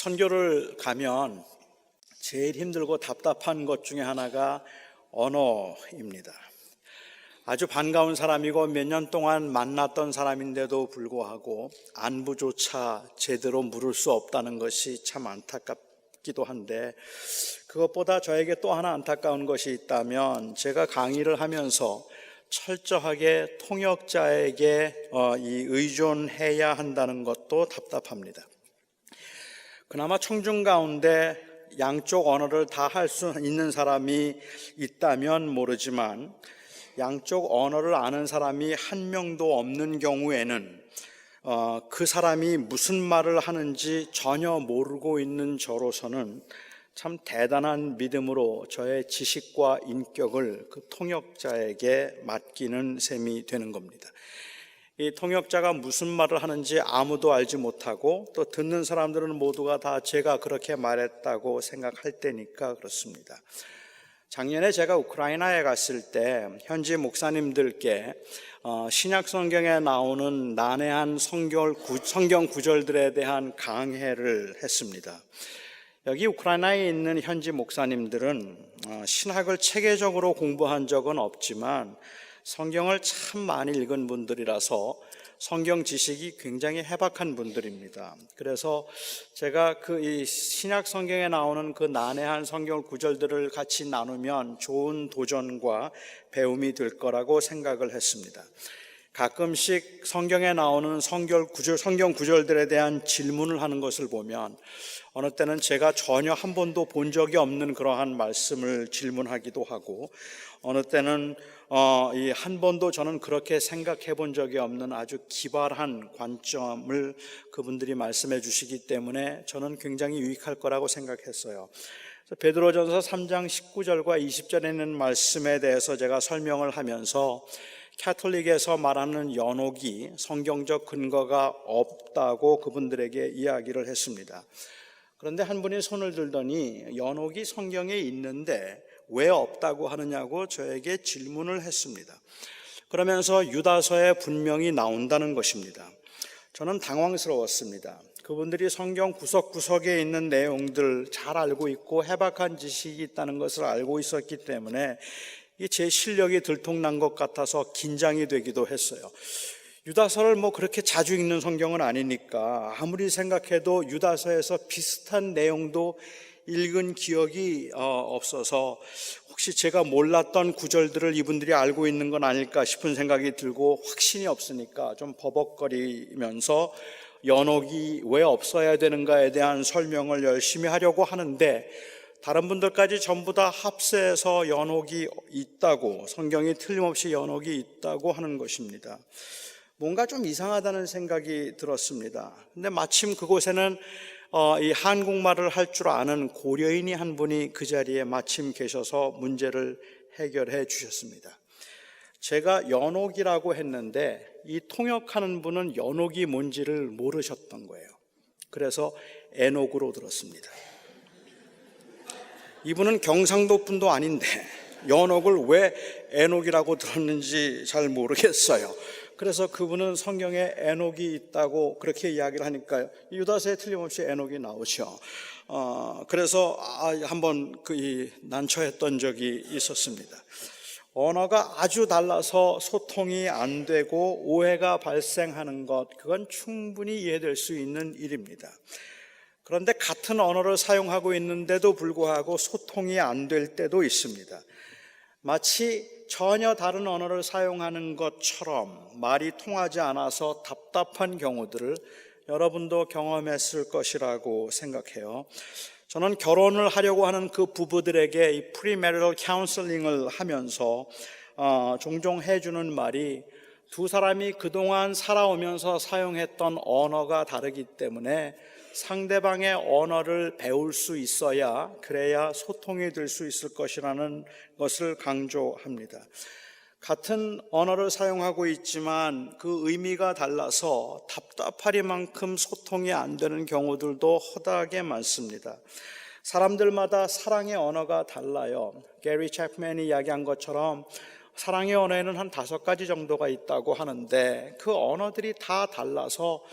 선교를 가면 제일 힘들고 답답한 것 중에 하나가 언어입니다. 아주 반가운 사람이고 몇 년 동안 만났던 사람인데도 불구하고 안부조차 제대로 물을 수 없다는 것이 참 안타깝기도 한데, 그것보다 저에게 또 하나 안타까운 것이 있다면 제가 강의를 하면서 철저하게 통역자에게 의존해야 한다는 것도 답답합니다. 그나마 청중 가운데 양쪽 언어를 다 할 수 있는 사람이 있다면 모르지만 양쪽 언어를 아는 사람이 한 명도 없는 경우에는 그 사람이 무슨 말을 하는지 전혀 모르고 있는 저로서는 참 대단한 믿음으로 저의 지식과 인격을 그 통역자에게 맡기는 셈이 되는 겁니다. 이 통역자가 무슨 말을 하는지 아무도 알지 못하고 또 듣는 사람들은 모두가 다 제가 그렇게 말했다고 생각할 때니까 그렇습니다. 작년에 제가 우크라이나에 갔을 때 현지 목사님들께 신약 성경에 나오는 난해한 성경 구절들에 대한 강해를 했습니다. 여기 우크라이나에 있는 현지 목사님들은 신학을 체계적으로 공부한 적은 없지만 성경을 참 많이 읽은 분들이라서 성경 지식이 굉장히 해박한 분들입니다. 그래서 제가 이 신약 성경에 나오는 그 난해한 성경 구절들을 같이 나누면 좋은 도전과 배움이 될 거라고 생각을 했습니다. 가끔씩 성경에 나오는 성경 구절들에 대한 질문을 하는 것을 보면 어느 때는 제가 전혀 한 번도 본 적이 없는 그러한 말씀을 질문하기도 하고, 어느 때는 한 번도 저는 그렇게 생각해 본 적이 없는 아주 기발한 관점을 그분들이 말씀해 주시기 때문에 저는 굉장히 유익할 거라고 생각했어요. 베드로전서 3장 19절과 20절에 있는 말씀에 대해서 제가 설명을 하면서 캐톨릭에서 말하는 연옥이 성경적 근거가 없다고 그분들에게 이야기를 했습니다. 그런데 한 분이 손을 들더니 연옥이 성경에 있는데 왜 없다고 하느냐고 저에게 질문을 했습니다. 그러면서 유다서에 분명히 나온다는 것입니다. 저는 당황스러웠습니다. 그분들이 성경 구석구석에 있는 내용들 잘 알고 있고 해박한 지식이 있다는 것을 알고 있었기 때문에 제 실력이 들통난 것 같아서 긴장이 되기도 했어요. 유다서를 그렇게 자주 읽는 성경은 아니니까 아무리 생각해도 유다서에서 비슷한 내용도 읽은 기억이 없어서 혹시 제가 몰랐던 구절들을 이분들이 알고 있는 건 아닐까 싶은 생각이 들고 확신이 없으니까 좀 버벅거리면서 연옥이 왜 없어야 되는가에 대한 설명을 열심히 하려고 하는데, 다른 분들까지 전부 다 합세해서 연옥이 있다고, 성경이 틀림없이 연옥이 있다고 하는 것입니다. 뭔가 좀 이상하다는 생각이 들었습니다. 근데 마침 그곳에는 이 한국말을 할 줄 아는 고려인이 한 분이 그 자리에 마침 계셔서 문제를 해결해 주셨습니다. 제가 연옥이라고 했는데 이 통역하는 분은 연옥이 뭔지를 모르셨던 거예요. 그래서 에녹으로 들었습니다. 이분은 경상도 분도 아닌데 연옥을 왜 에녹이라고 들었는지 잘 모르겠어요. 그래서 그분은 성경에 에녹이 있다고 그렇게 이야기를 하니까요, 유다서에 틀림없이 에녹이 나오죠. 그래서 한번 난처했던 적이 있었습니다. 언어가 아주 달라서 소통이 안 되고 오해가 발생하는 것, 그건 충분히 이해될 수 있는 일입니다. 그런데 같은 언어를 사용하고 있는데도 불구하고 소통이 안 될 때도 있습니다. 마치 전혀 다른 언어를 사용하는 것처럼 말이 통하지 않아서 답답한 경우들을 여러분도 경험했을 것이라고 생각해요. 저는 결혼을 하려고 하는 그 부부들에게 이 프리메리럴 카운슬링을 하면서 종종 해주는 말이, 두 사람이 그동안 살아오면서 사용했던 언어가 다르기 때문에 상대방의 언어를 배울 수 있어야, 그래야 소통이 될 수 있을 것이라는 것을 강조합니다. 같은 언어를 사용하고 있지만 그 의미가 달라서 답답하리만큼 소통이 안 되는 경우들도 허다하게 많습니다. 사람들마다 사랑의 언어가 달라요. 게리 챕맨이 이야기한 것처럼 사랑의 언어에는 한 5가지 정도가 있다고 하는데 그 언어들이 다 달라서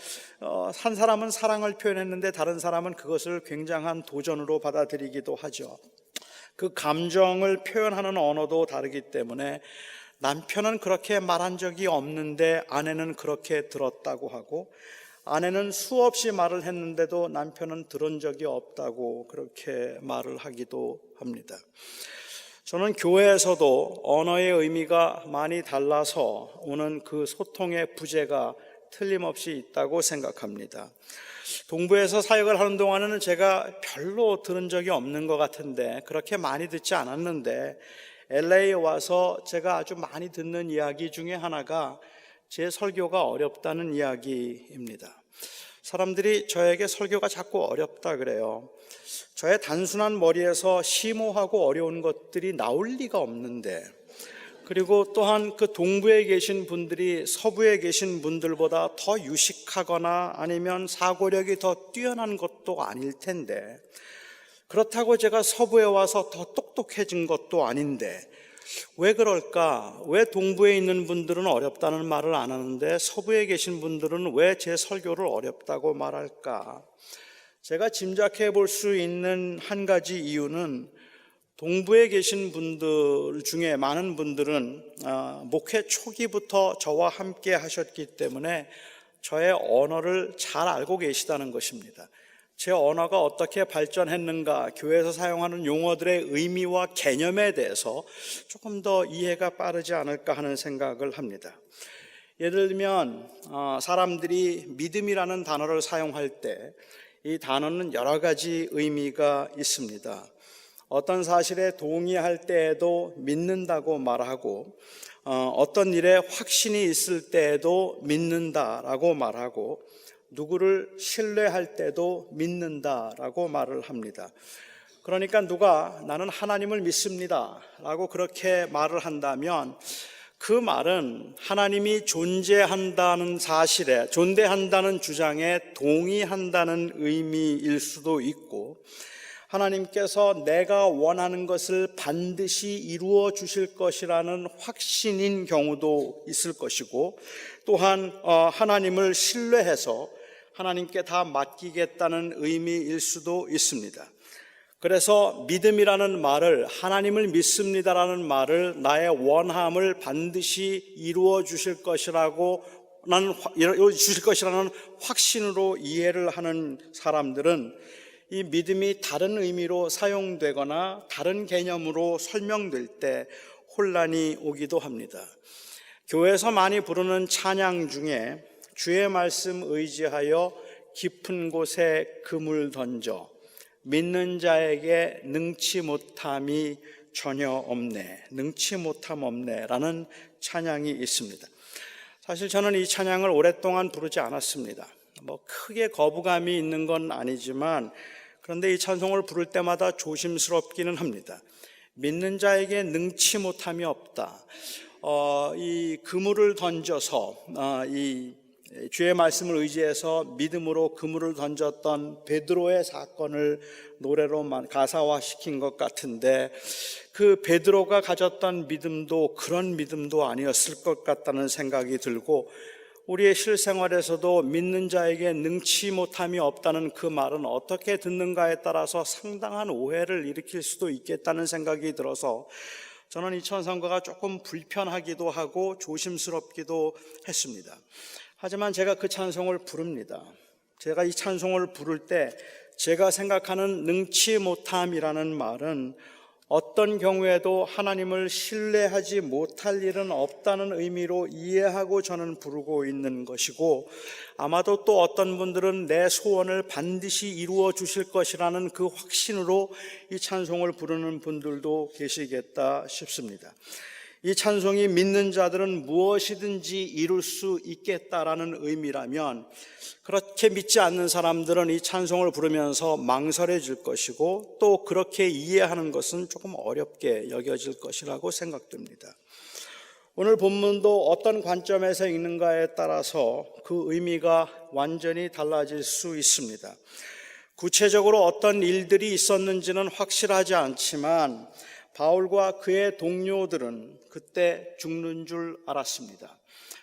한 사람은 사랑을 표현했는데 다른 사람은 그것을 굉장한 도전으로 받아들이기도 하죠. 그 감정을 표현하는 언어도 다르기 때문에 남편은 그렇게 말한 적이 없는데 아내는 그렇게 들었다고 하고, 아내는 수없이 말을 했는데도 남편은 들은 적이 없다고 그렇게 말을 하기도 합니다. 저는 교회에서도 언어의 의미가 많이 달라서 오는 그 소통의 부재가 틀림없이 있다고 생각합니다. 동부에서 사역을 하는 동안에는 제가 별로 들은 적이 없는 것 같은데, 그렇게 많이 듣지 않았는데 LA에 와서 제가 아주 많이 듣는 이야기 중에 하나가 제 설교가 어렵다는 이야기입니다. 사람들이 저에게 설교가 자꾸 어렵다 그래요. 저의 단순한 머리에서 심오하고 어려운 것들이 나올 리가 없는데, 그리고 또한 그 동부에 계신 분들이 서부에 계신 분들보다 더 유식하거나 아니면 사고력이 더 뛰어난 것도 아닐 텐데, 그렇다고 제가 서부에 와서 더 똑똑해진 것도 아닌데 왜 그럴까? 왜 동부에 있는 분들은 어렵다는 말을 안 하는데 서부에 계신 분들은 왜 제 설교를 어렵다고 말할까? 제가 짐작해 볼 수 있는 한 가지 이유는, 동부에 계신 분들 중에 많은 분들은 목회 초기부터 저와 함께 하셨기 때문에 저의 언어를 잘 알고 계시다는 것입니다. 제 언어가 어떻게 발전했는가, 교회에서 사용하는 용어들의 의미와 개념에 대해서 조금 더 이해가 빠르지 않을까 하는 생각을 합니다. 예를 들면 사람들이 믿음이라는 단어를 사용할 때 이 단어는 여러 가지 의미가 있습니다. 어떤 사실에 동의할 때에도 믿는다고 말하고, 어떤 일에 확신이 있을 때에도 믿는다라고 말하고, 누구를 신뢰할 때도 믿는다라고 말을 합니다. 그러니까 누가 나는 하나님을 믿습니다 라고 그렇게 말을 한다면 그 말은 하나님이 존재한다는 사실에, 존재한다는 주장에 동의한다는 의미일 수도 있고, 하나님께서 내가 원하는 것을 반드시 이루어 주실 것이라는 확신인 경우도 있을 것이고, 또한 하나님을 신뢰해서 하나님께 다 맡기겠다는 의미일 수도 있습니다. 그래서 믿음이라는 말을, 하나님을 믿습니다라는 말을 나의 원함을 반드시 이루어 주실 것이라는 확신으로 이해를 하는 사람들은 이 믿음이 다른 의미로 사용되거나 다른 개념으로 설명될 때 혼란이 오기도 합니다. 교회에서 많이 부르는 찬양 중에 주의 말씀 의지하여 깊은 곳에 그물 던져 믿는 자에게 능치 못함이 전혀 없네, 능치 못함 없네 라는 찬양이 있습니다. 사실 저는 이 찬양을 오랫동안 부르지 않았습니다. 크게 거부감이 있는 건 아니지만, 그런데 이 찬송을 부를 때마다 조심스럽기는 합니다. 믿는 자에게 능치 못함이 없다. 이 그물을 던져서 이 주의 말씀을 의지해서 믿음으로 그물을 던졌던 베드로의 사건을 노래로 가사화시킨 것 같은데, 그 베드로가 가졌던 믿음도 그런 믿음도 아니었을 것 같다는 생각이 들고, 우리의 실생활에서도 믿는 자에게 능치 못함이 없다는 그 말은 어떻게 듣는가에 따라서 상당한 오해를 일으킬 수도 있겠다는 생각이 들어서 저는 이 찬송가가 조금 불편하기도 하고 조심스럽기도 했습니다. 하지만 제가 그 찬송을 부릅니다. 제가 이 찬송을 부를 때 제가 생각하는 능치 못함이라는 말은 어떤 경우에도 하나님을 신뢰하지 못할 일은 없다는 의미로 이해하고 저는 부르고 있는 것이고, 아마도 또 어떤 분들은 내 소원을 반드시 이루어 주실 것이라는 그 확신으로 이 찬송을 부르는 분들도 계시겠다 싶습니다. 이 찬송이 믿는 자들은 무엇이든지 이룰 수 있겠다라는 의미라면, 그렇게 믿지 않는 사람들은 이 찬송을 부르면서 망설여질 것이고, 또 그렇게 이해하는 것은 조금 어렵게 여겨질 것이라고 생각됩니다. 오늘 본문도 어떤 관점에서 읽는가에 따라서 그 의미가 완전히 달라질 수 있습니다. 구체적으로 어떤 일들이 있었는지는 확실하지 않지만 바울과 그의 동료들은 그때 죽는 줄 알았습니다.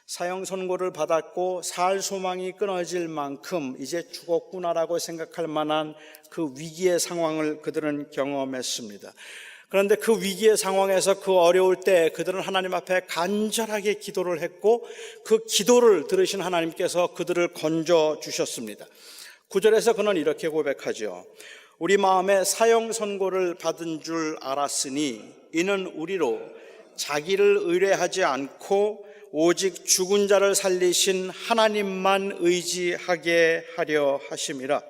사형 선고를 받았고 살 소망이 끊어질 만큼 이제 죽었구나라고 생각할 만한 그 위기의 상황을 그들은 경험했습니다. 그런데 그 위기의 상황에서 그 어려울 때 그들은 하나님 앞에 간절하게 기도를 했고 그 기도를 들으신 하나님께서 그들을 건져 주셨습니다. 9절에서 그는 이렇게 고백하죠. 우리 마음에 사형 선고를 받은 줄 알았으니 이는 우리로 자기를 의뢰하지 않고 오직 죽은 자를 살리신 하나님만 의지하게 하려 하심이라.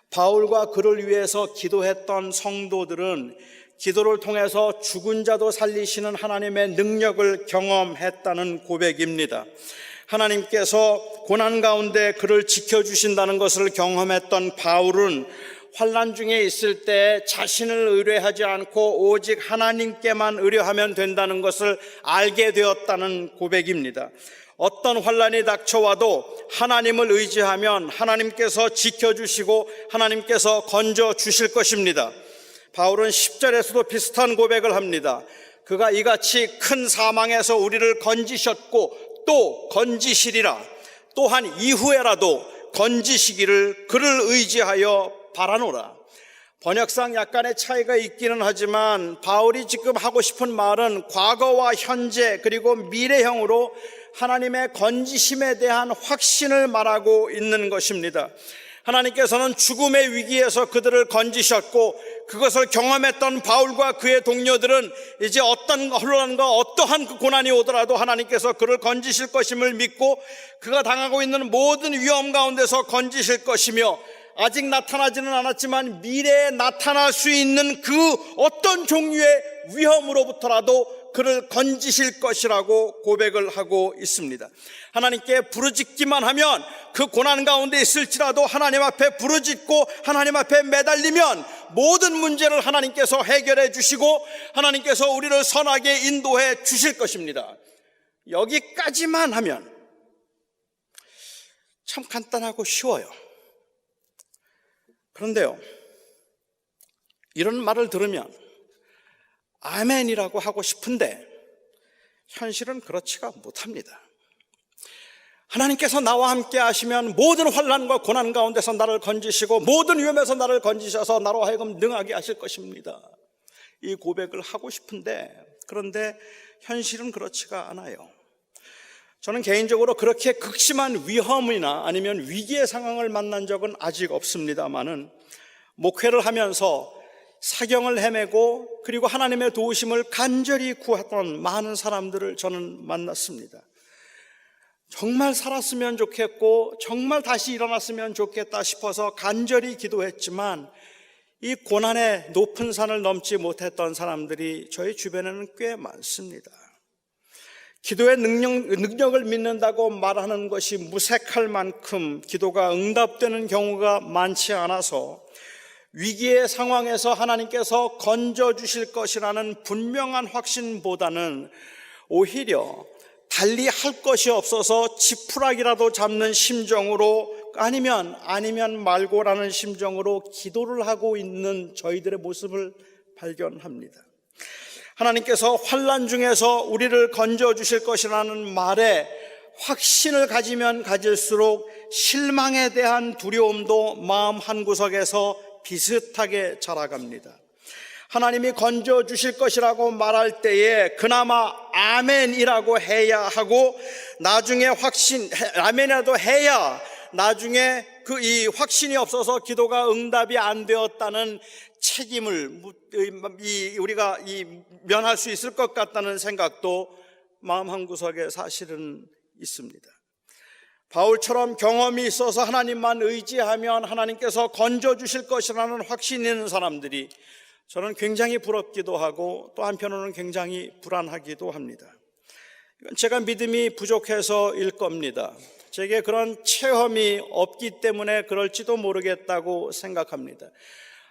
바울과 그를 위해서 기도했던 성도들은 기도를 통해서 죽은 자도 살리시는 하나님의 능력을 경험했다는 고백입니다. 하나님께서 고난 가운데 그를 지켜주신다는 것을 경험했던 바울은 환난 중에 있을 때 자신을 의뢰하지 않고 오직 하나님께만 의뢰하면 된다는 것을 알게 되었다는 고백입니다. 어떤 환난이 닥쳐와도 하나님을 의지하면 하나님께서 지켜주시고 하나님께서 건져주실 것입니다. 바울은 10절에서도 비슷한 고백을 합니다. 그가 이같이 큰 사망에서 우리를 건지셨고 또 건지시리라. 또한 이후에라도 건지시기를 그를 의지하여 바라노라. 번역상 약간의 차이가 있기는 하지만 바울이 지금 하고 싶은 말은 과거와 현재 그리고 미래형으로 하나님의 건지심에 대한 확신을 말하고 있는 것입니다. 하나님께서는 죽음의 위기에서 그들을 건지셨고 그것을 경험했던 바울과 그의 동료들은 이제 어떤 혼란과 어떠한 그 고난이 오더라도 하나님께서 그를 건지실 것임을 믿고 그가 당하고 있는 모든 위험 가운데서 건지실 것이며 아직 나타나지는 않았지만 미래에 나타날 수 있는 그 어떤 종류의 위험으로부터라도 그를 건지실 것이라고 고백을 하고 있습니다. 하나님께 부르짖기만 하면 그 고난 가운데 있을지라도 하나님 앞에 부르짖고 하나님 앞에 매달리면 모든 문제를 하나님께서 해결해 주시고 하나님께서 우리를 선하게 인도해 주실 것입니다. 여기까지만 하면 참 간단하고 쉬워요. 그런데요, 이런 말을 들으면 아멘이라고 하고 싶은데 현실은 그렇지가 못합니다. 하나님께서 나와 함께 하시면 모든 환난과 고난 가운데서 나를 건지시고 모든 위험에서 나를 건지셔서 나로 하여금 능하게 하실 것입니다. 이 고백을 하고 싶은데 그런데 현실은 그렇지가 않아요. 저는 개인적으로 그렇게 극심한 위험이나 아니면 위기의 상황을 만난 적은 아직 없습니다만은 목회를 하면서 사경을 헤매고 그리고 하나님의 도우심을 간절히 구하던 많은 사람들을 저는 만났습니다. 정말 살았으면 좋겠고 정말 다시 일어났으면 좋겠다 싶어서 간절히 기도했지만 이 고난의 높은 산을 넘지 못했던 사람들이 저희 주변에는 꽤 많습니다. 기도의 능력을 믿는다고 말하는 것이 무색할 만큼 기도가 응답되는 경우가 많지 않아서 위기의 상황에서 하나님께서 건져주실 것이라는 분명한 확신보다는 오히려 달리 할 것이 없어서 지푸라기라도 잡는 심정으로 아니면 말고라는 심정으로 기도를 하고 있는 저희들의 모습을 발견합니다. 하나님께서 환난 중에서 우리를 건져주실 것이라는 말에 확신을 가지면 가질수록 실망에 대한 두려움도 마음 한구석에서 비슷하게 자라갑니다. 하나님이 건져주실 것이라고 말할 때에 그나마 아멘이라고 해야 하고 나중에 아멘이라도 해야 나중에 이 확신이 없어서 기도가 응답이 안 되었다는 책임을 우리가 면할 수 있을 것 같다는 생각도 마음 한구석에 사실은 있습니다. 바울처럼 경험이 있어서 하나님만 의지하면 하나님께서 건져주실 것이라는 확신이 있는 사람들이 저는 굉장히 부럽기도 하고 또 한편으로는 굉장히 불안하기도 합니다. 이건 제가 믿음이 부족해서일 겁니다. 제게 그런 체험이 없기 때문에 그럴지도 모르겠다고 생각합니다.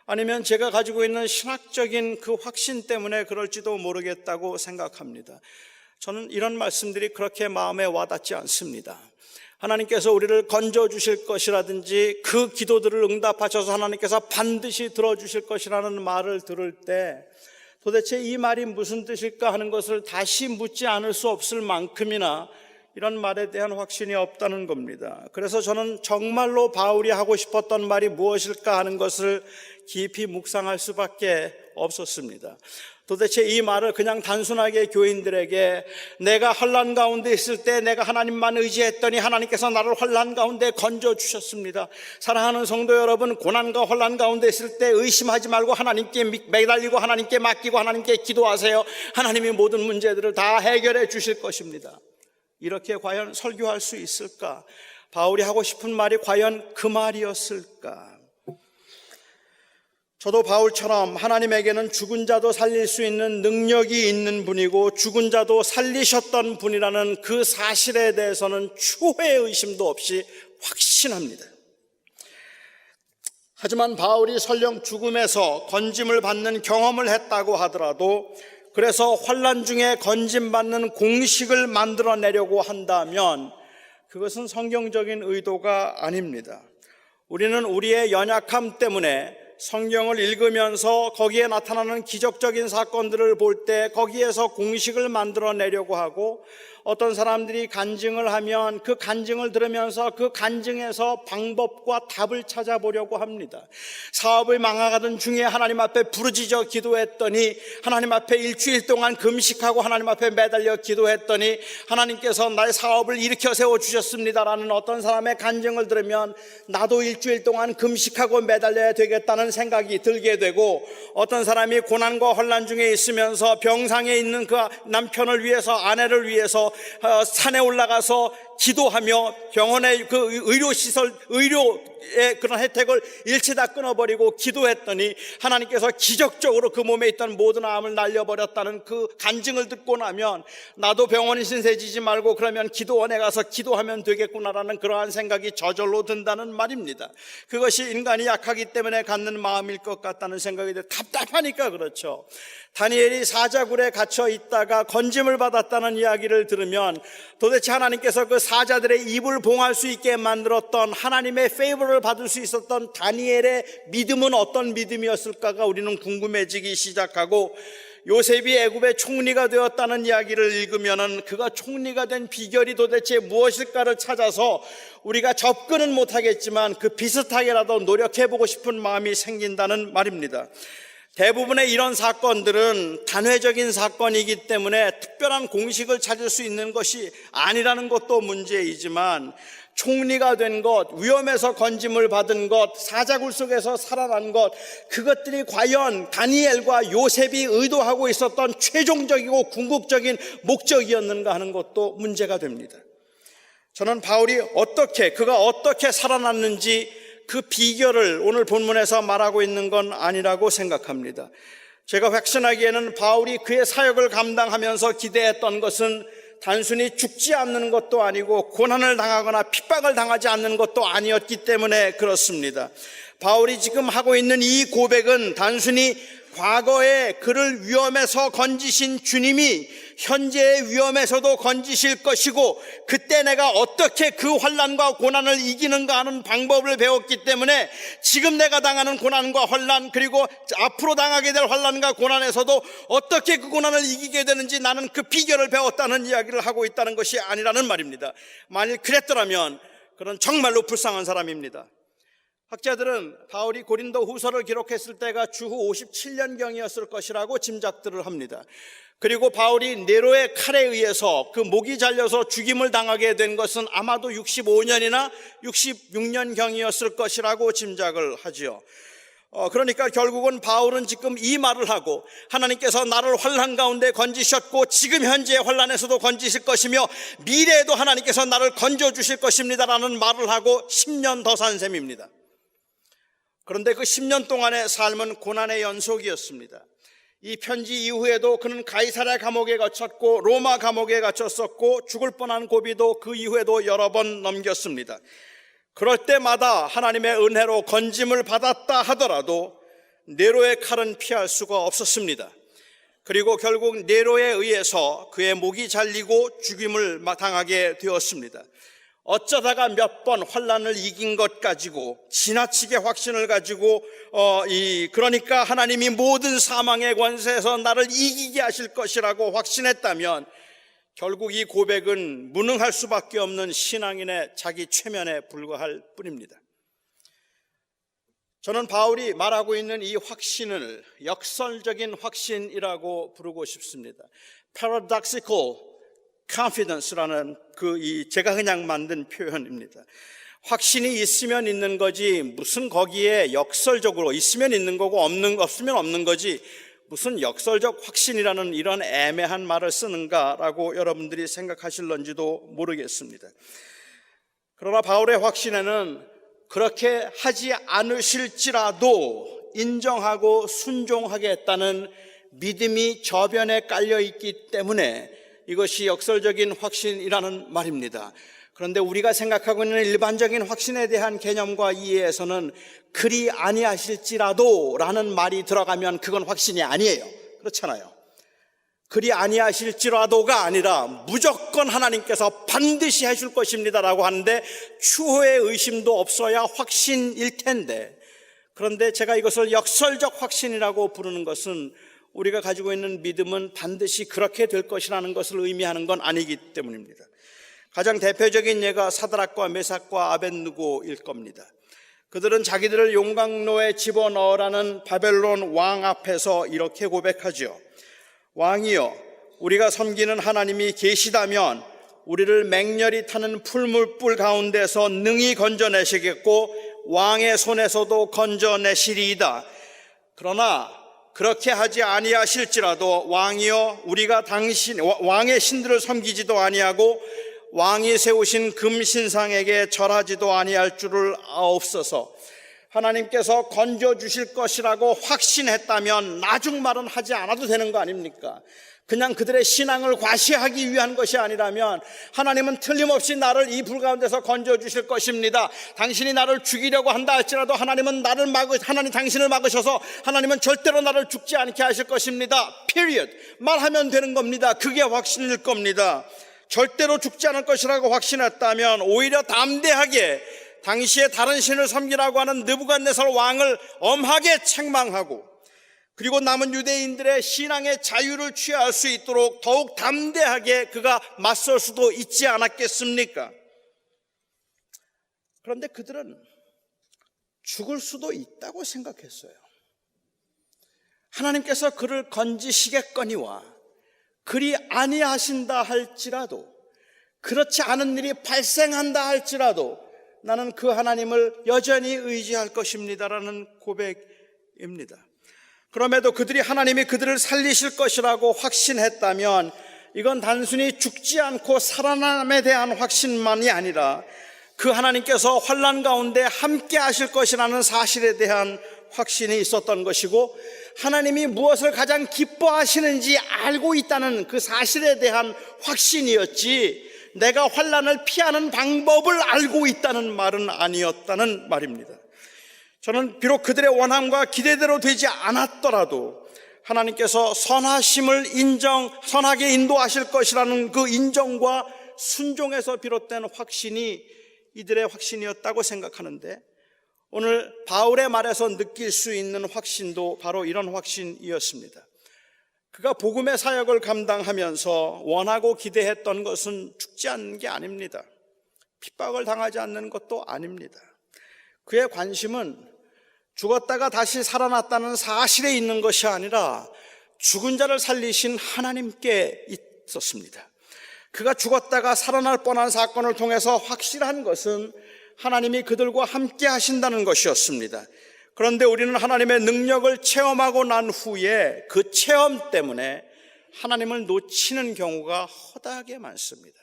아니면 제가 가지고 있는 신학적인 그 확신 때문에 그럴지도 모르겠다고 생각합니다. 저는 이런 말씀들이 그렇게 마음에 와닿지 않습니다. 하나님께서 우리를 건져주실 것이라든지 그 기도들을 응답하셔서 하나님께서 반드시 들어주실 것이라는 말을 들을 때 도대체 이 말이 무슨 뜻일까 하는 것을 다시 묻지 않을 수 없을 만큼이나 이런 말에 대한 확신이 없다는 겁니다. 그래서 저는 정말로 바울이 하고 싶었던 말이 무엇일까 하는 것을 깊이 묵상할 수밖에 없었습니다. 도대체 이 말을 그냥 단순하게 교인들에게 내가 환난 가운데 있을 때 내가 하나님만 의지했더니 하나님께서 나를 환난 가운데 건져주셨습니다. 사랑하는 성도 여러분, 고난과 환난 가운데 있을 때 의심하지 말고 하나님께 매달리고 하나님께 맡기고 하나님께 기도하세요. 하나님이 모든 문제들을 다 해결해 주실 것입니다. 이렇게 과연 설교할 수 있을까? 바울이 하고 싶은 말이 과연 그 말이었을까? 저도 바울처럼 하나님에게는 죽은 자도 살릴 수 있는 능력이 있는 분이고 죽은 자도 살리셨던 분이라는 그 사실에 대해서는 추호의 의심도 없이 확신합니다. 하지만 바울이 설령 죽음에서 건짐을 받는 경험을 했다고 하더라도 그래서 환난 중에 건짐받는 공식을 만들어내려고 한다면 그것은 성경적인 의도가 아닙니다. 우리는 우리의 연약함 때문에 성경을 읽으면서 거기에 나타나는 기적적인 사건들을 볼 때 거기에서 공식을 만들어내려고 하고 어떤 사람들이 간증을 하면 그 간증을 들으면서 그 간증에서 방법과 답을 찾아보려고 합니다. 사업을 망하던 중에 하나님 앞에 부르짖어 기도했더니 하나님 앞에 일주일 동안 금식하고 하나님 앞에 매달려 기도했더니 하나님께서 나의 사업을 일으켜 세워주셨습니다라는 어떤 사람의 간증을 들으면 나도 일주일 동안 금식하고 매달려야 되겠다는 생각이 들게 되고 어떤 사람이 고난과 혼란 중에 있으면서 병상에 있는 그 남편을 위해서 아내를 위해서 산에 올라가서 기도하며 병원의 그 의료의 그런 혜택을 일체 다 끊어버리고 기도했더니 하나님께서 기적적으로 그 몸에 있던 모든 암을 날려버렸다는 그 간증을 듣고 나면 나도 병원에 신세지지 말고 그러면 기도원에 가서 기도하면 되겠구나라는 그러한 생각이 저절로 든다는 말입니다. 그것이 인간이 약하기 때문에 갖는 마음일 것 같다는 생각이 들어요. 답답하니까 그렇죠. 다니엘이 사자굴에 갇혀 있다가 건짐을 받았다는 이야기를 들으면 도대체 하나님께서 그 사자들의 입을 봉할 수 있게 만들었던 하나님의 페이버를 받을 수 있었던 다니엘의 믿음은 어떤 믿음이었을까가 우리는 궁금해지기 시작하고 요셉이 애굽의 총리가 되었다는 이야기를 읽으면은 그가 총리가 된 비결이 도대체 무엇일까를 찾아서 우리가 접근은 못하겠지만 그 비슷하게라도 노력해보고 싶은 마음이 생긴다는 말입니다. 대부분의 이런 사건들은 단회적인 사건이기 때문에 특별한 공식을 찾을 수 있는 것이 아니라는 것도 문제이지만 총리가 된 것, 위험에서 건짐을 받은 것, 사자굴 속에서 살아난 것, 그것들이 과연 다니엘과 요셉이 의도하고 있었던 최종적이고 궁극적인 목적이었는가 하는 것도 문제가 됩니다. 저는 바울이 그가 어떻게 살아났는지 그 비결을 오늘 본문에서 말하고 있는 건 아니라고 생각합니다. 제가 확신하기에는 바울이 그의 사역을 감당하면서 기대했던 것은 단순히 죽지 않는 것도 아니고 고난을 당하거나 핍박을 당하지 않는 것도 아니었기 때문에 그렇습니다. 바울이 지금 하고 있는 이 고백은 단순히 과거에 그를 위험에서 건지신 주님이 현재의 위험에서도 건지실 것이고 그때 내가 어떻게 그 환난과 고난을 이기는가 하는 방법을 배웠기 때문에 지금 내가 당하는 고난과 환난 그리고 앞으로 당하게 될 환난과 고난에서도 어떻게 그 고난을 이기게 되는지 나는 그 비결을 배웠다는 이야기를 하고 있다는 것이 아니라는 말입니다. 만일 그랬더라면 그런 정말로 불쌍한 사람입니다. 학자들은 바울이 고린도 후서를 기록했을 때가 주후 57년경이었을 것이라고 짐작들을 합니다. 그리고 바울이 네로의 칼에 의해서 그 목이 잘려서 죽임을 당하게 된 것은 아마도 65년이나 66년경이었을 것이라고 짐작을 하지요. 그러니까 결국은 바울은 지금 이 말을 하고 하나님께서 나를 환난 가운데 건지셨고 지금 현재의 환난에서도 건지실 것이며 미래에도 하나님께서 나를 건져주실 것입니다라는 말을 하고 10년 더 산 셈입니다. 그런데 그 10년 동안의 삶은 고난의 연속이었습니다. 이 편지 이후에도 그는 가이사랴 감옥에 갇혔고 로마 감옥에 갇혔었고 죽을 뻔한 고비도 그 이후에도 여러 번 넘겼습니다. 그럴 때마다 하나님의 은혜로 건짐을 받았다 하더라도 네로의 칼은 피할 수가 없었습니다. 그리고 결국 네로에 의해서 그의 목이 잘리고 죽임을 당하게 되었습니다. 어쩌다가 몇 번 환난을 이긴 것 가지고 지나치게 확신을 가지고 그러니까 하나님이 모든 사망의 권세에서 나를 이기게 하실 것이라고 확신했다면 결국 이 고백은 무능할 수밖에 없는 신앙인의 자기 최면에 불과할 뿐입니다. 저는 바울이 말하고 있는 이 확신을 역설적인 확신이라고 부르고 싶습니다. Paradoxical confidence라는 제가 그냥 만든 표현입니다. 확신이 있으면 있는 거지 무슨 거기에 역설적으로 있으면 있는 거고 없으면 없는 거지 무슨 역설적 확신이라는 이런 애매한 말을 쓰는가라고 여러분들이 생각하실런지도 모르겠습니다. 그러나 바울의 확신에는 그렇게 하지 않으실지라도 인정하고 순종하겠다는 믿음이 저변에 깔려 있기 때문에 이것이 역설적인 확신이라는 말입니다. 그런데 우리가 생각하고 있는 일반적인 확신에 대한 개념과 이해에서는 그리 아니하실지라도 라는 말이 들어가면 그건 확신이 아니에요. 그렇잖아요. 그리 아니하실지라도가 아니라 무조건 하나님께서 반드시 해줄 것입니다라고 하는데 추호의 의심도 없어야 확신일 텐데, 그런데 제가 이것을 역설적 확신이라고 부르는 것은 우리가 가지고 있는 믿음은 반드시 그렇게 될 것이라는 것을 의미하는 건 아니기 때문입니다. 가장 대표적인 예가 사드락과 메삭과 아벳느고일 겁니다. 그들은 자기들을 용광로에 집어넣으라는 바벨론 왕 앞에서 이렇게 고백하죠. 왕이여, 우리가 섬기는 하나님이 계시다면 우리를 맹렬히 타는 풀물불 가운데서 능히 건져내시겠고 왕의 손에서도 건져내시리이다. 그러나 그렇게 하지 아니하실지라도 왕이여, 우리가 왕의 신들을 섬기지도 아니하고 왕이 세우신 금신상에게 절하지도 아니할 줄을 아옵소서. 하나님께서 건져주실 것이라고 확신했다면 나중말은 하지 않아도 되는 거 아닙니까? 그냥 그들의 신앙을 과시하기 위한 것이 아니라면 하나님은 틀림없이 나를 이 불 가운데서 건져주실 것입니다. 당신이 나를 죽이려고 한다 할지라도 하나님 당신을 막으셔서 하나님은 절대로 나를 죽지 않게 하실 것입니다. period. 말하면 되는 겁니다. 그게 확신일 겁니다. 절대로 죽지 않을 것이라고 확신했다면 오히려 담대하게 당시에 다른 신을 섬기라고 하는 느부갓네살 왕을 엄하게 책망하고 그리고 남은 유대인들의 신앙의 자유를 취할 수 있도록 더욱 담대하게 그가 맞설 수도 있지 않았겠습니까? 그런데 그들은 죽을 수도 있다고 생각했어요. 하나님께서 그를 건지시겠거니와 그리 아니하신다 할지라도, 그렇지 않은 일이 발생한다 할지라도 나는 그 하나님을 여전히 의지할 것입니다라는 고백입니다. 그럼에도 그들이 하나님이 그들을 살리실 것이라고 확신했다면 이건 단순히 죽지 않고 살아남에 대한 확신만이 아니라 그 하나님께서 환난 가운데 함께 하실 것이라는 사실에 대한 확신이 있었던 것이고, 하나님이 무엇을 가장 기뻐하시는지 알고 있다는 그 사실에 대한 확신이었지, 내가 환난을 피하는 방법을 알고 있다는 말은 아니었다는 말입니다. 저는 비록 그들의 원함과 기대대로 되지 않았더라도 하나님께서 선하게 인도하실 것이라는 그 인정과 순종에서 비롯된 확신이 이들의 확신이었다고 생각하는데, 오늘 바울의 말에서 느낄 수 있는 확신도 바로 이런 확신이었습니다. 그가 복음의 사역을 감당하면서 원하고 기대했던 것은 죽지 않는 게 아닙니다. 핍박을 당하지 않는 것도 아닙니다. 그의 관심은 죽었다가 다시 살아났다는 사실에 있는 것이 아니라 죽은 자를 살리신 하나님께 있었습니다. 그가 죽었다가 살아날 뻔한 사건을 통해서 확실한 것은 하나님이 그들과 함께 하신다는 것이었습니다. 그런데 우리는 하나님의 능력을 체험하고 난 후에 그 체험 때문에 하나님을 놓치는 경우가 허다하게 많습니다.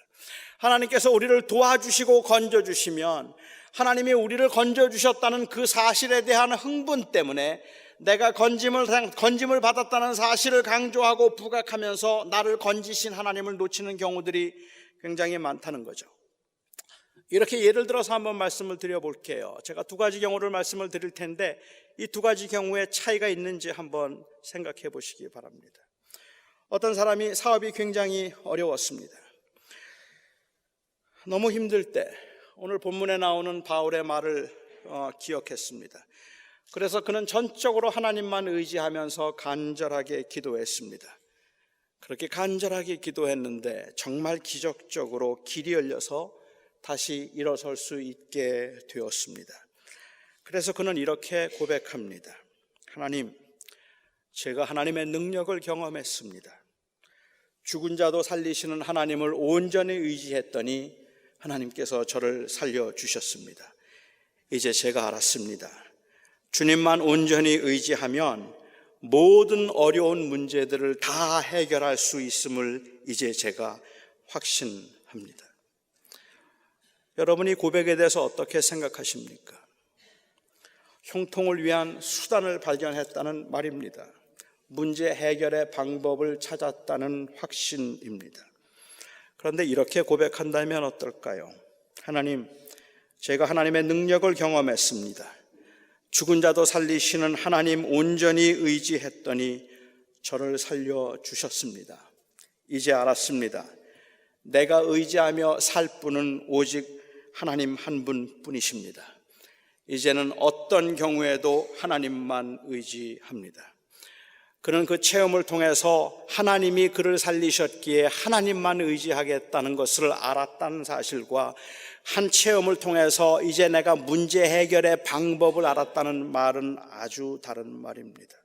하나님께서 우리를 도와주시고 건져주시면 하나님이 우리를 건져주셨다는 그 사실에 대한 흥분 때문에 내가 건짐을 받았다는 사실을 강조하고 부각하면서 나를 건지신 하나님을 놓치는 경우들이 굉장히 많다는 거죠. 이렇게 예를 들어서 한번 말씀을 드려볼게요. 제가 두 가지 경우를 말씀을 드릴 텐데 이 두 가지 경우에 차이가 있는지 한번 생각해 보시기 바랍니다. 어떤 사람이 사업이 굉장히 어려웠습니다. 너무 힘들 때 오늘 본문에 나오는 바울의 말을 기억했습니다. 그래서 그는 전적으로 하나님만 의지하면서 간절하게 기도했습니다. 그렇게 간절하게 기도했는데 정말 기적적으로 길이 열려서 다시 일어설 수 있게 되었습니다. 그래서 그는 이렇게 고백합니다. 하나님, 제가 하나님의 능력을 경험했습니다. 죽은 자도 살리시는 하나님을 온전히 의지했더니 하나님께서 저를 살려주셨습니다. 이제 제가 알았습니다. 주님만 온전히 의지하면 모든 어려운 문제들을 다 해결할 수 있음을 이제 제가 확신합니다. 여러분이 고백에 대해서 어떻게 생각하십니까? 형통을 위한 수단을 발견했다는 말입니다. 문제 해결의 방법을 찾았다는 확신입니다. 그런데 이렇게 고백한다면 어떨까요? 하나님, 제가 하나님의 능력을 경험했습니다. 죽은 자도 살리시는 하나님 온전히 의지했더니 저를 살려주셨습니다. 이제 알았습니다. 내가 의지하며 살 분은 오직 하나님 한 분뿐이십니다. 이제는 어떤 경우에도 하나님만 의지합니다. 그는 그 체험을 통해서 하나님이 그를 살리셨기에 하나님만 의지하겠다는 것을 알았다는 사실과 한 체험을 통해서 이제 내가 문제 해결의 방법을 알았다는 말은 아주 다른 말입니다.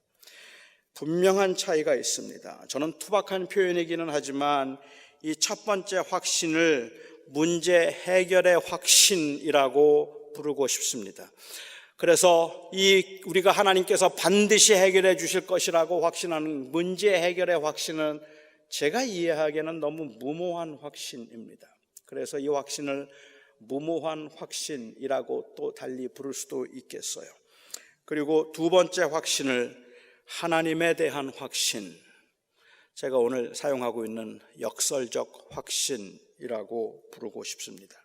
분명한 차이가 있습니다. 저는 투박한 표현이기는 하지만 이 첫 번째 확신을 문제 해결의 확신이라고 부르고 싶습니다. 그래서 우리가 하나님께서 반드시 해결해 주실 것이라고 확신하는 문제 해결의 확신은 제가 이해하기에는 너무 무모한 확신입니다. 그래서 이 확신을 무모한 확신이라고 또 달리 부를 수도 있겠어요. 그리고 두 번째 확신을 하나님에 대한 확신, 제가 오늘 사용하고 있는 역설적 확신이라고 부르고 싶습니다.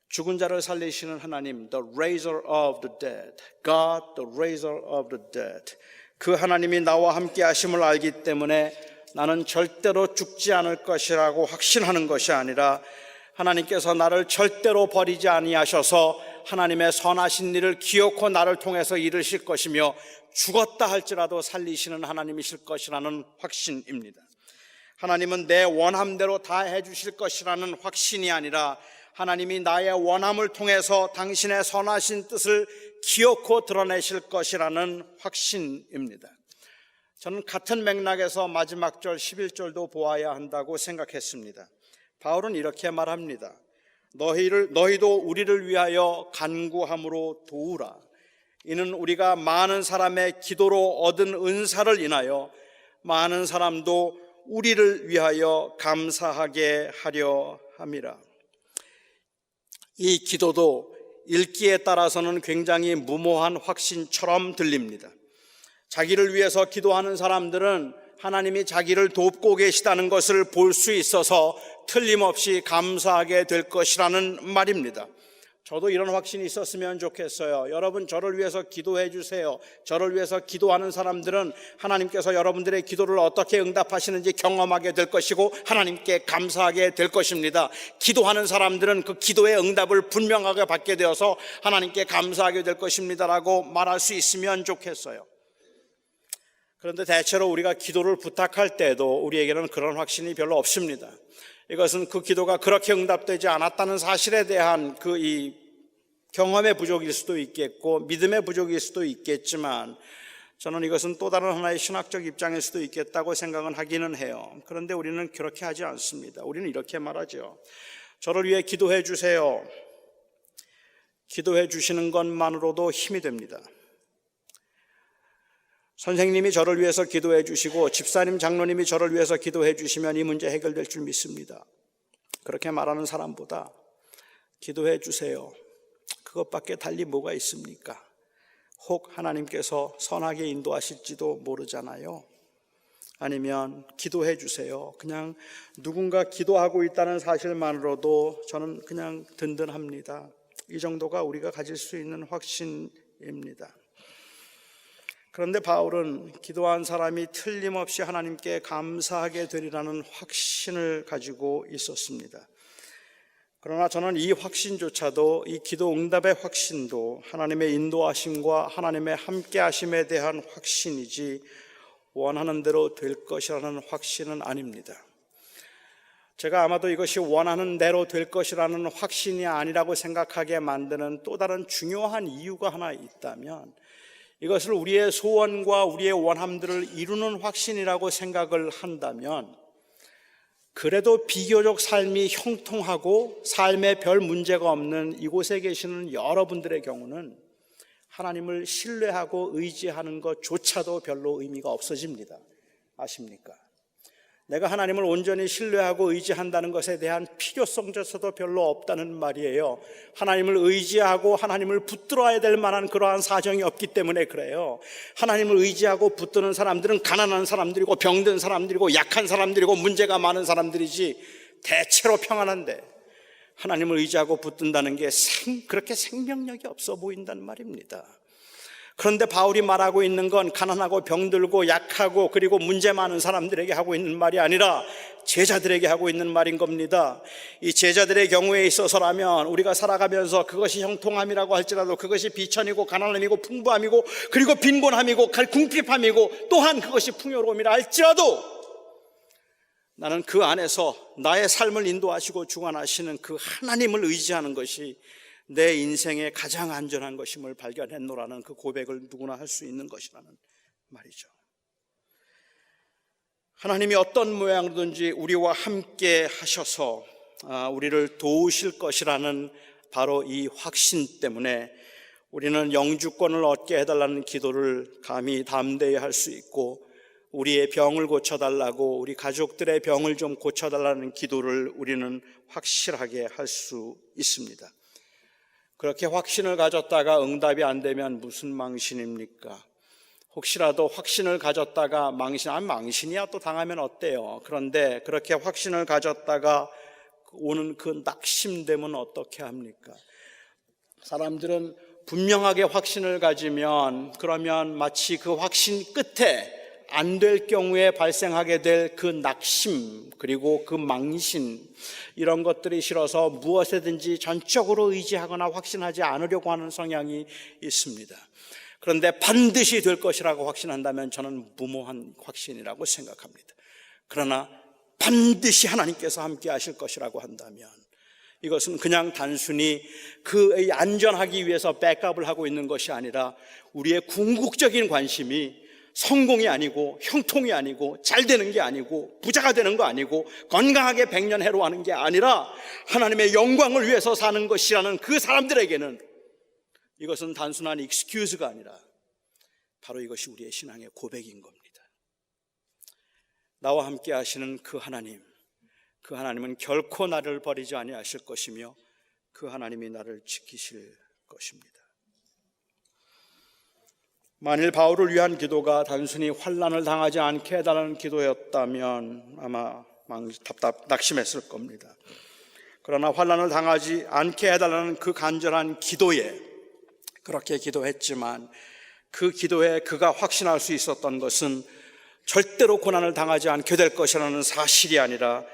죽은 자를 살리시는 하나님, the raiser of the dead, God, the raiser of the dead. 그 하나님이 나와 함께 하심을 알기 때문에 나는 절대로 죽지 않을 것이라고 확신하는 것이 아니라 하나님께서 나를 절대로 버리지 아니하셔서 하나님의 선하신 일을 기어코 나를 통해서 이루실 것이며 죽었다 할지라도 살리시는 하나님이실 것이라는 확신입니다. 하나님은 내 원함대로 다 해주실 것이라는 확신이 아니라 하나님이 나의 원함을 통해서 당신의 선하신 뜻을 기어코 드러내실 것이라는 확신입니다. 저는 같은 맥락에서 마지막 절 11절도 보아야 한다고 생각했습니다. 바울은 이렇게 말합니다. 너희도 우리를 위하여 간구함으로 도우라. 이는 우리가 많은 사람의 기도로 얻은 은사를 인하여 많은 사람도 우리를 위하여 감사하게 하려 함이라. 이 기도도 읽기에 따라서는 굉장히 무모한 확신처럼 들립니다. 자기를 위해서 기도하는 사람들은 하나님이 자기를 돕고 계시다는 것을 볼 수 있어서 틀림없이 감사하게 될 것이라는 말입니다. 저도 이런 확신이 있었으면 좋겠어요. 여러분, 저를 위해서 기도해 주세요. 저를 위해서 기도하는 사람들은 하나님께서 여러분들의 기도를 어떻게 응답하시는지 경험하게 될 것이고 하나님께 감사하게 될 것입니다. 기도하는 사람들은 그 기도의 응답을 분명하게 받게 되어서 하나님께 감사하게 될 것입니다라고 말할 수 있으면 좋겠어요. 그런데 대체로 우리가 기도를 부탁할 때도 우리에게는 그런 확신이 별로 없습니다. 이것은 그 기도가 그렇게 응답되지 않았다는 사실에 대한 이 경험의 부족일 수도 있겠고 믿음의 부족일 수도 있겠지만 저는 이것은 또 다른 하나의 신학적 입장일 수도 있겠다고 생각은 하기는 해요. 그런데 우리는 그렇게 하지 않습니다. 우리는 이렇게 말하죠. 저를 위해 기도해 주세요. 기도해 주시는 것만으로도 힘이 됩니다. 선생님이 저를 위해서 기도해 주시고 집사님, 장로님이 저를 위해서 기도해 주시면 이 문제 해결될 줄 믿습니다. 그렇게 말하는 사람보다 기도해 주세요, 그것밖에 달리 뭐가 있습니까? 혹 하나님께서 선하게 인도하실지도 모르잖아요. 아니면 기도해 주세요, 그냥 누군가 기도하고 있다는 사실만으로도 저는 그냥 든든합니다. 이 정도가 우리가 가질 수 있는 확신입니다. 그런데 바울은 기도한 사람이 틀림없이 하나님께 감사하게 되리라는 확신을 가지고 있었습니다. 그러나 저는 이 확신조차도, 이 기도 응답의 확신도 하나님의 인도하심과 하나님의 함께하심에 대한 확신이지 원하는 대로 될 것이라는 확신은 아닙니다. 제가 아마도 이것이 원하는 대로 될 것이라는 확신이 아니라고 생각하게 만드는 또 다른 중요한 이유가 하나 있다면, 이것을 우리의 소원과 우리의 원함들을 이루는 확신이라고 생각을 한다면, 그래도 비교적 삶이 형통하고 삶에 별 문제가 없는 이곳에 계시는 여러분들의 경우는 하나님을 신뢰하고 의지하는 것조차도 별로 의미가 없어집니다. 아십니까? 내가 하나님을 온전히 신뢰하고 의지한다는 것에 대한 필요성조차도 별로 없다는 말이에요. 하나님을 의지하고 하나님을 붙들어야 될 만한 그러한 사정이 없기 때문에 그래요. 하나님을 의지하고 붙드는 사람들은 가난한 사람들이고 병든 사람들이고 약한 사람들이고 문제가 많은 사람들이지 대체로 평안한데, 하나님을 의지하고 붙든다는 게 그렇게 생명력이 없어 보인다는 말입니다. 그런데 바울이 말하고 있는 건 가난하고 병들고 약하고 그리고 문제 많은 사람들에게 하고 있는 말이 아니라 제자들에게 하고 있는 말인 겁니다. 이 제자들의 경우에 있어서라면 우리가 살아가면서 그것이 형통함이라고 할지라도 그것이 비천이고 가난함이고 풍부함이고 그리고 빈곤함이고 궁핍함이고 또한 그것이 풍요로움이라 할지라도 나는 그 안에서 나의 삶을 인도하시고 주관하시는 그 하나님을 의지하는 것이 내 인생의 가장 안전한 것임을 발견했노라는 그 고백을 누구나 할 수 있는 것이라는 말이죠. 하나님이 어떤 모양으로든지 우리와 함께 하셔서 우리를 도우실 것이라는 바로 이 확신 때문에 우리는 영주권을 얻게 해달라는 기도를 감히 담대히 할 수 있고, 우리의 병을 고쳐달라고, 우리 가족들의 병을 좀 고쳐달라는 기도를 우리는 확실하게 할 수 있습니다. 그렇게 확신을 가졌다가 응답이 안 되면 무슨 망신입니까? 혹시라도 확신을 가졌다가 망신이야 또 당하면 어때요? 그런데 그렇게 확신을 가졌다가 오는 그 낙심됨은 어떻게 합니까? 사람들은 분명하게 확신을 가지면 그러면 마치 그 확신 끝에 안 될 경우에 발생하게 될 그 낙심 그리고 그 망신, 이런 것들이 싫어서 무엇에든지 전적으로 의지하거나 확신하지 않으려고 하는 성향이 있습니다. 그런데 반드시 될 것이라고 확신한다면 저는 무모한 확신이라고 생각합니다. 그러나 반드시 하나님께서 함께 하실 것이라고 한다면 이것은 그냥 단순히 그 안전하기 위해서 백업을 하고 있는 것이 아니라 우리의 궁극적인 관심이 성공이 아니고 형통이 아니고 잘 되는 게 아니고 부자가 되는 거 아니고 건강하게 백년해로하는 게 아니라 하나님의 영광을 위해서 사는 것이라는 그 사람들에게는 이것은 단순한 익스큐즈가 아니라 바로 이것이 우리의 신앙의 고백인 겁니다. 나와 함께 하시는 그 하나님은 결코 나를 버리지 아니하실 것이며 그 하나님이 나를 지키실 것입니다. 만일 바울을 위한 기도가 단순히 환난을 당하지 않게 해달라는 기도였다면 아마 낙심했을 겁니다. 그러나 환난을 당하지 않게 해달라는 그 간절한 기도에 그렇게 기도했지만 그 기도에 그가 확신할 수 있었던 것은 절대로 고난을 당하지 않게 될 것이라는 사실이 아니라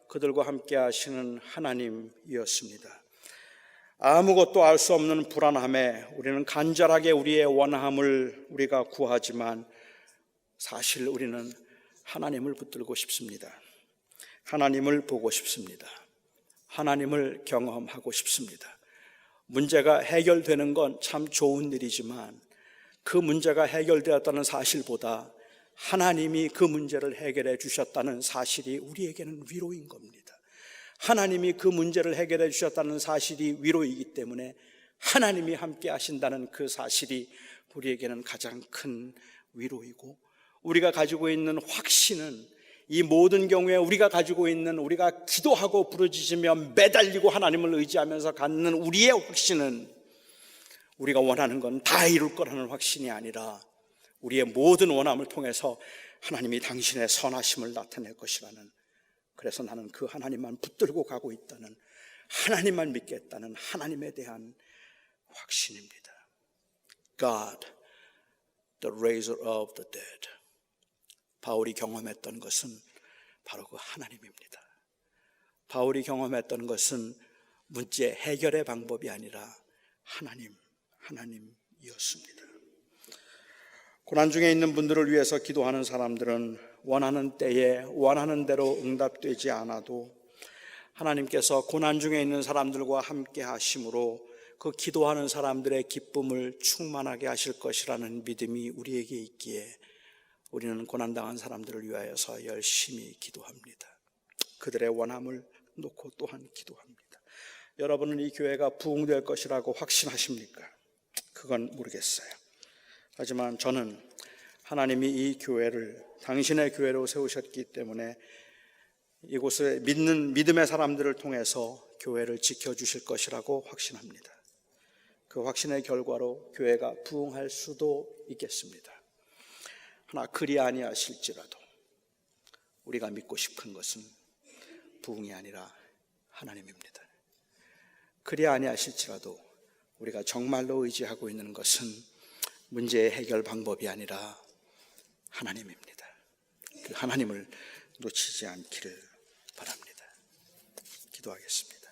그들과 함께 하시는 하나님이었습니다. 아무것도 알 수 없는 불안함에 우리는 간절하게 우리의 원함을 우리가 구하지만 사실 우리는 하나님을 붙들고 싶습니다. 하나님을 보고 싶습니다. 하나님을 경험하고 싶습니다. 문제가 해결되는 건 참 좋은 일이지만 그 문제가 해결되었다는 사실보다 하나님이 그 문제를 해결해 주셨다는 사실이 우리에게는 위로인 겁니다. 하나님이 그 문제를 해결해 주셨다는 사실이 위로이기 때문에 하나님이 함께 하신다는 그 사실이 우리에게는 가장 큰 위로이고, 우리가 가지고 있는 확신은 이 모든 경우에 우리가 기도하고 부르짖으며 매달리고 하나님을 의지하면서 갖는 우리의 확신은 우리가 원하는 건 다 이룰 거라는 확신이 아니라 우리의 모든 원함을 통해서 하나님이 당신의 선하심을 나타낼 것이라는, 그래서 나는 그 하나님만 붙들고 가고 있다는, 하나님만 믿겠다는 하나님에 대한 확신입니다. God, the raiser of the dead. 바울이 경험했던 것은 바로 그 하나님입니다. 바울이 경험했던 것은 문제 해결의 방법이 아니라 하나님이었습니다. 고난 중에 있는 분들을 위해서 기도하는 사람들은 원하는 때에 원하는 대로 응답되지 않아도 하나님께서 고난 중에 있는 사람들과 함께 하심으로 그 기도하는 사람들의 기쁨을 충만하게 하실 것이라는 믿음이 우리에게 있기에 우리는 고난당한 사람들을 위하여서 열심히 기도합니다. 그들의 원함을 놓고 또한 기도합니다. 여러분은 이 교회가 부흥될 것이라고 확신하십니까? 그건 모르겠어요. 하지만 저는 하나님이 이 교회를 당신의 교회로 세우셨기 때문에 이곳에 믿음의 사람들을 통해서 교회를 지켜주실 것이라고 확신합니다. 그 확신의 결과로 교회가 부흥할 수도 있겠습니다. 하나 그리 아니하실지라도 우리가 믿고 싶은 것은 부흥이 아니라 하나님입니다. 그리 아니하실지라도 우리가 정말로 의지하고 있는 것은 문제의 해결 방법이 아니라 하나님입니다. 그 하나님을 놓치지 않기를 바랍니다. 기도하겠습니다.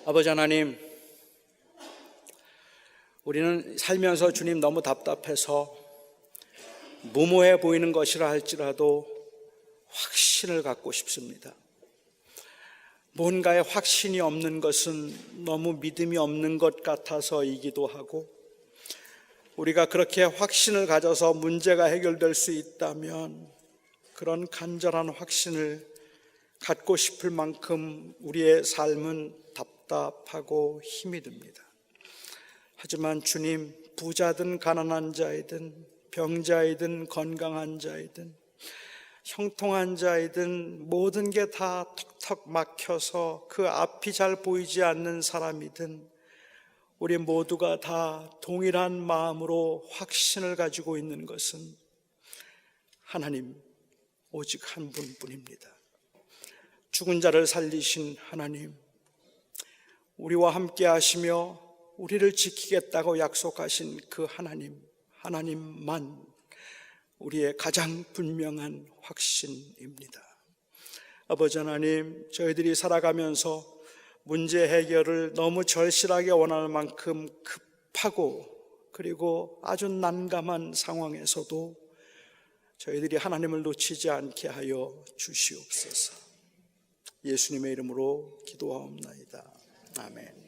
아버지 하나님, 우리는 살면서 주님 너무 답답해서 무모해 보이는 것이라 할지라도 확신을 갖고 싶습니다. 뭔가에 확신이 없는 것은 너무 믿음이 없는 것 같아서이기도 하고, 우리가 그렇게 확신을 가져서 문제가 해결될 수 있다면 그런 간절한 확신을 갖고 싶을 만큼 우리의 삶은 답답하고 힘이 듭니다. 하지만 주님, 부자든 가난한 자이든 병자이든 건강한 자이든 형통한 자이든 모든 게 다 턱턱 막혀서 그 앞이 잘 보이지 않는 사람이든 우리 모두가 다 동일한 마음으로 확신을 가지고 있는 것은 하나님, 오직 한 분뿐입니다. 죽은 자를 살리신 하나님, 우리와 함께 하시며 우리를 지키겠다고 약속하신 그 하나님만 우리의 가장 분명한 확신입니다. 아버지 하나님, 저희들이 살아가면서 문제 해결을 너무 절실하게 원하는 만큼 급하고 그리고 아주 난감한 상황에서도 저희들이 하나님을 놓치지 않게 하여 주시옵소서. 예수님의 이름으로 기도하옵나이다. 아멘.